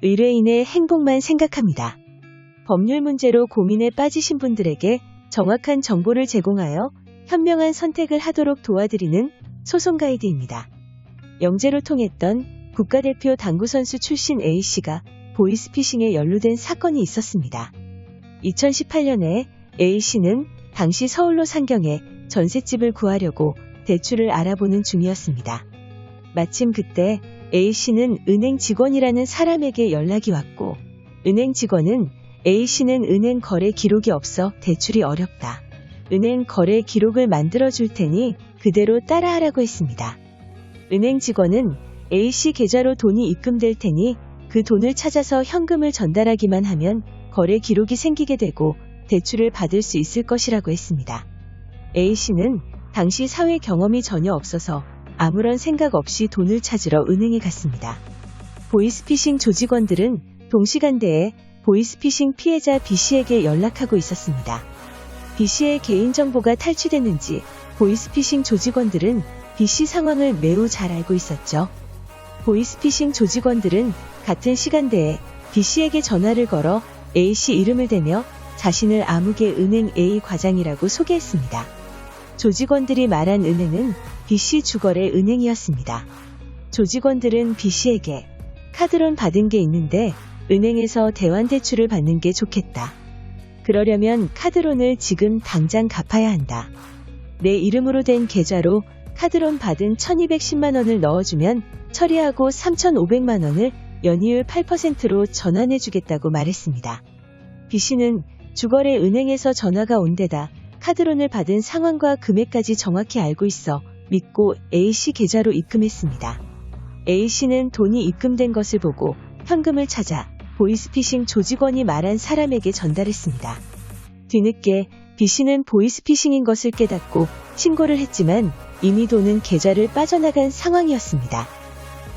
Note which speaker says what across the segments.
Speaker 1: 의뢰인의 행복만 생각합니다. 법률 문제로 고민에 빠지신 분들에게 정확한 정보를 제공하여 현명한 선택을 하도록 도와드리는 소송 가이드입니다. 영재로 통했던 국가대표 당구선수 출신 A씨가 보이스피싱에 연루된 사건이 있었습니다. 2018년에 A씨는 당시 서울로 상경해 전셋집을 구하려고 대출을 알아보는 중이었습니다. 마침 그때 A씨는 은행 직원이라는 사람에게 연락이 왔고, 은행 직원은 A씨는 은행 거래 기록이 없어 대출이 어렵다. 은행 거래 기록을 만들어줄 테니 그대로 따라하라고 했습니다. 은행 직원은 A씨 계좌로 돈이 입금될 테니 그 돈을 찾아서 현금을 전달하기만 하면 거래 기록이 생기게 되고 대출을 받을 수 있을 것이라고 했습니다. A씨는 당시 사회 경험이 전혀 없어서 아무런 생각 없이 돈을 찾으러 은행에 갔습니다. 보이스피싱 조직원들은 동시간대에 보이스피싱 피해자 B씨에게 연락하고 있었습니다. B씨의 개인정보가 탈취됐는지 보이스피싱 조직원들은 B씨 상황을 매우 잘 알고 있었죠. 보이스피싱 조직원들은 같은 시간대에 B씨에게 전화를 걸어 A씨 이름을 대며 자신을 아무개 은행 A 과장이라고 소개했습니다. 조직원들이 말한 은행은 B씨 주거래 은행이었습니다. 조직원들은 B씨에게 카드론 받은 게 있는데 은행에서 대환대출을 받는 게 좋겠다. 그러려면 카드론을 지금 당장 갚아야 한다. 내 이름으로 된 계좌로 카드론 받은 1210만 원을 넣어주면 처리하고 3500만 원을 연이율 8%로 전환해주겠다고 말했습니다. B씨는 주거래 은행에서 전화가 온 데다 카드론을 받은 상황과 금액까지 정확히 알고 있어 믿고 A씨 계좌로 입금했습니다. A씨는 돈이 입금된 것을 보고 현금을 찾아 보이스피싱 조직원이 말한 사람에게 전달했습니다. 뒤늦게 B씨는 보이스피싱인 것을 깨닫고 신고를 했지만 이미 돈은 계좌를 빠져나간 상황이었습니다.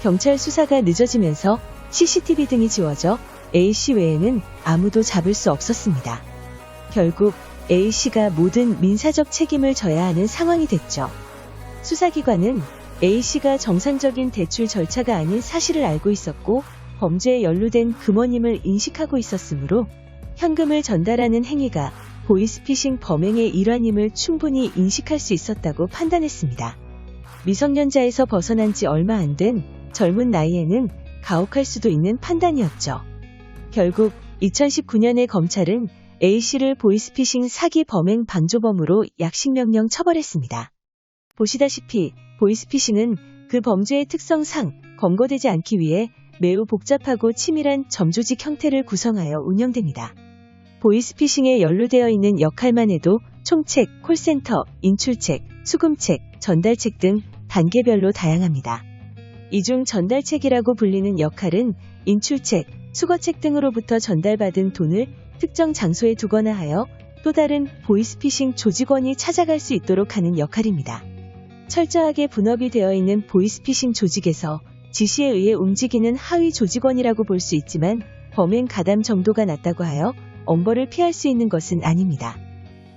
Speaker 1: 경찰 수사가 늦어지면서 CCTV 등이 지워져 A씨 외에는 아무도 잡을 수 없었습니다. 결국 A씨가 모든 민사적 책임을 져야 하는 상황이 됐죠. 수사기관은 A씨가 정상적인 대출 절차가 아닌 사실을 알고 있었고 범죄에 연루된 금원임을 인식하고 있었으므로 현금을 전달하는 행위가 보이스피싱 범행의 일환임을 충분히 인식할 수 있었다고 판단했습니다. 미성년자에서 벗어난 지 얼마 안 된 젊은 나이에는 가혹할 수도 있는 판단이었죠. 결국 2019년에 검찰은 A씨를 보이스피싱 사기 범행 방조범으로 약식명령 처벌했습니다. 보시다시피 보이스피싱은 그 범죄의 특성상 검거되지 않기 위해 매우 복잡하고 치밀한 점조직 형태를 구성하여 운영됩니다. 보이스피싱에 연루되어 있는 역할만 해도 총책, 콜센터, 인출책, 수금책, 전달책 등 단계별로 다양합니다. 이 중 전달책이라고 불리는 역할은 인출책, 수거책 등으로부터 전달받은 돈을 특정 장소에 두거나 하여 또 다른 보이스피싱 조직원이 찾아갈 수 있도록 하는 역할입니다. 철저하게 분업이 되어 있는 보이스피싱 조직에서 지시에 의해 움직이는 하위 조직원이라고 볼 수 있지만 범행 가담 정도가 낮다고 하여 엄벌을 피할 수 있는 것은 아닙니다.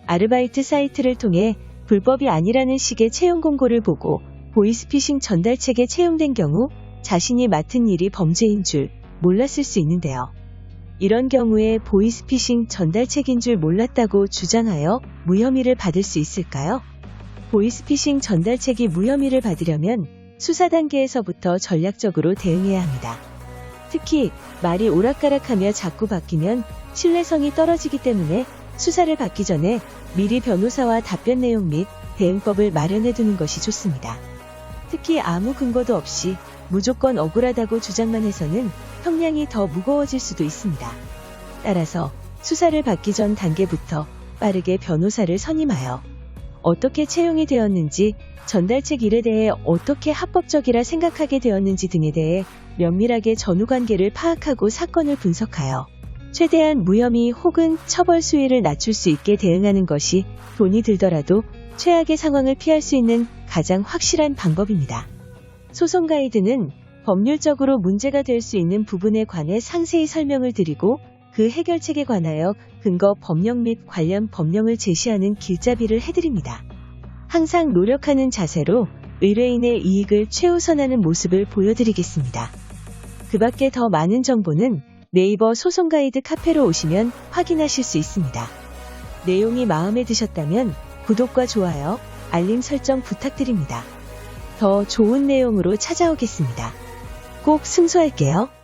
Speaker 1: 아르바이트 사이트를 통해 불법이 아니라는 식의 채용 공고를 보고 보이스피싱 전달책에 채용된 경우 자신이 맡은 일이 범죄인 줄 몰랐을 수 있는데요. 이런 경우에 보이스피싱 전달책인 줄 몰랐다고 주장하여 무혐의를 받을 수 있을까요? 보이스피싱 전달책이 무혐의를 받으려면 수사 단계에서부터 전략적으로 대응해야 합니다. 특히 말이 오락가락하며 자꾸 바뀌면 신뢰성이 떨어지기 때문에 수사를 받기 전에 미리 변호사와 답변 내용 및 대응법을 마련해두는 것이 좋습니다. 특히 아무 근거도 없이 무조건 억울하다고 주장만 해서는 형량이 더 무거워질 수도 있습니다. 따라서 수사를 받기 전 단계부터 빠르게 변호사를 선임하여 어떻게 채용이 되었는지, 전달책 일에 대해 어떻게 합법적이라 생각하게 되었는지 등에 대해 면밀하게 전후관계를 파악하고 사건을 분석하여 최대한 무혐의 혹은 처벌 수위를 낮출 수 있게 대응하는 것이 돈이 들더라도 최악의 상황을 피할 수 있는 가장 확실한 방법입니다. 소송 가이드는 법률적으로 문제가 될 수 있는 부분에 관해 상세히 설명을 드리고 그 해결책에 관하여 근거 법령 및 관련 법령을 제시하는 길잡이를 해드립니다. 항상 노력하는 자세로 의뢰인의 이익을 최우선하는 모습을 보여드리겠습니다. 그 밖에 더 많은 정보는 네이버 소송가이드 카페로 오시면 확인하실 수 있습니다. 내용이 마음에 드셨다면 구독과 좋아요, 알림 설정 부탁드립니다. 더 좋은 내용으로 찾아오겠습니다. 꼭 승소할게요.